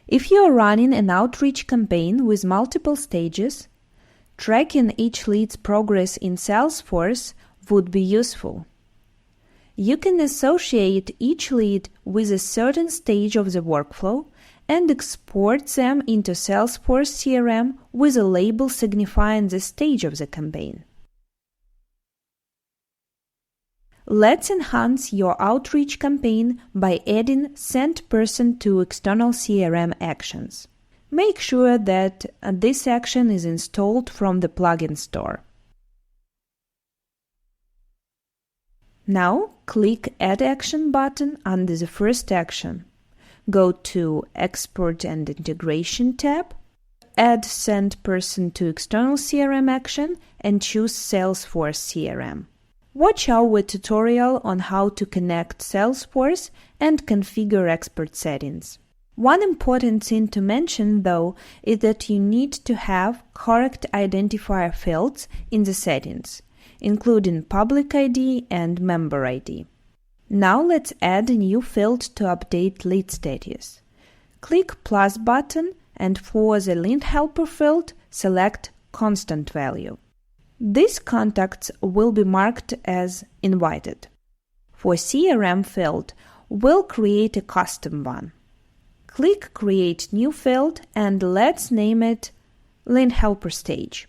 If you are running an outreach campaign with multiple stages, tracking each lead's progress in Salesforce would be useful. You can associate each lead with a certain stage of the workflow and export them into Salesforce CRM with a label signifying the stage of the campaign. Let's enhance your outreach campaign by adding Send Person to External CRM actions. Make sure that this action is installed from the plugin store. Now, click Add Action button under the first action. Go to Export and Integration tab, add Send Person to External CRM action, and choose Salesforce CRM. Watch our tutorial on how to connect Salesforce and configure expert settings. One important thing to mention, though, is that you need to have correct identifier fields in the settings, including Public ID and Member ID. Now let's add a new field to update lead status. Click plus button and for the lead helper field, select Constant Value. These contacts will be marked as invited. For CRM field, we'll create a custom one. Click Create New Field and let's name it Lead Helper Stage.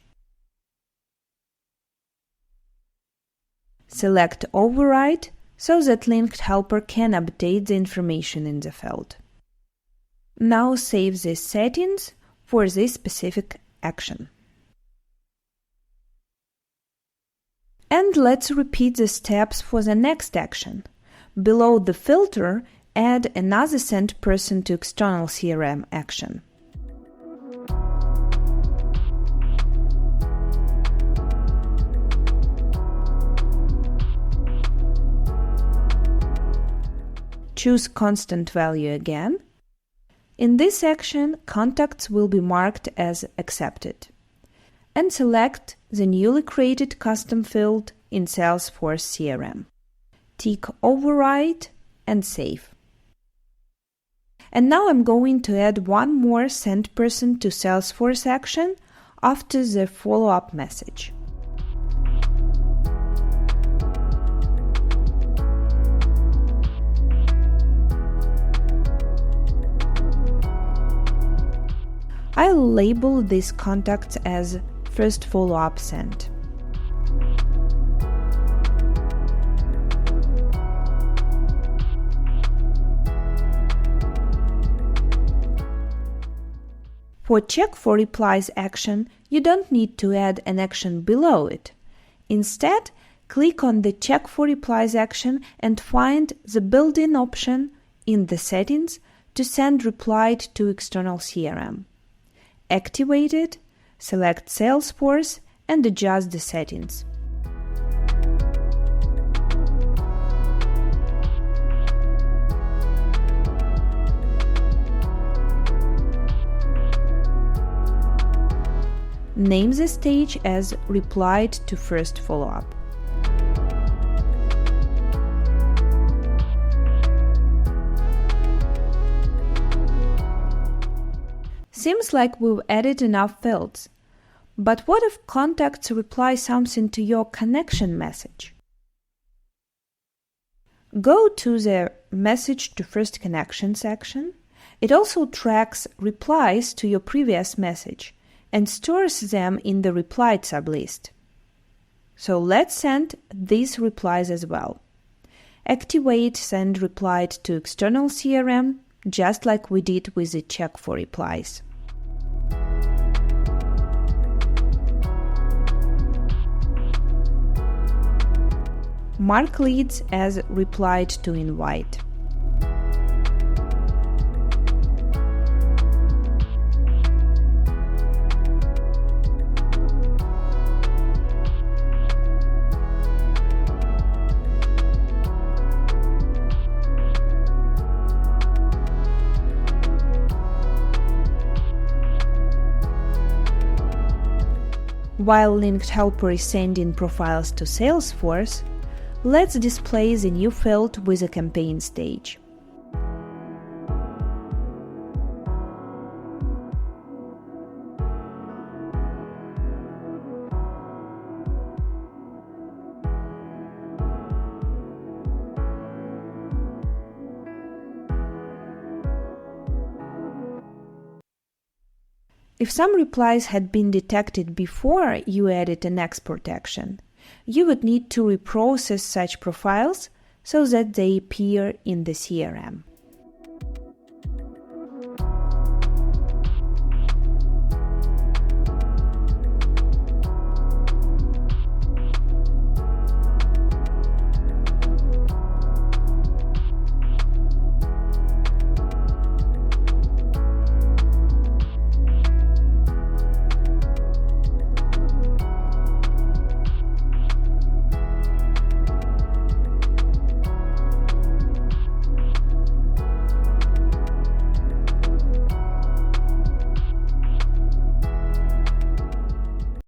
Select Override so that Linked Helper can update the information in the field. Now save these settings for this specific action. And let's repeat the steps for the next action. Below the filter, add another Send Person to External CRM action. Choose Constant Value again. In this action, contacts will be marked as accepted. And select the newly created custom field in Salesforce CRM. Tick Override and save. And now I'm going to add one more Send Person to Salesforce action after the follow-up message. I'll label these contacts as First Follow-up Sent. For Check for Replies action, you don't need to add an action below it. Instead, click on the Check for Replies action and find the built-in option in the settings to send replied to external CRM. Activate it, select Salesforce, and adjust the settings. Name the stage as Replied to First Follow-up. Seems like we've added enough fields. But what if contacts reply something to your connection message? Go to the Message to First Connection section. It also tracks replies to your previous message and stores them in the replied sublist. So let's send these replies as well. Activate Send Replied to External CRM, just like we did with the Check for Replies. Mark leads as Replied to Invite. While Linked Helper is sending profiles to Salesforce, let's display the new field with a campaign stage. If some replies had been detected before you added an export action, you would need to reprocess such profiles so that they appear in the CRM.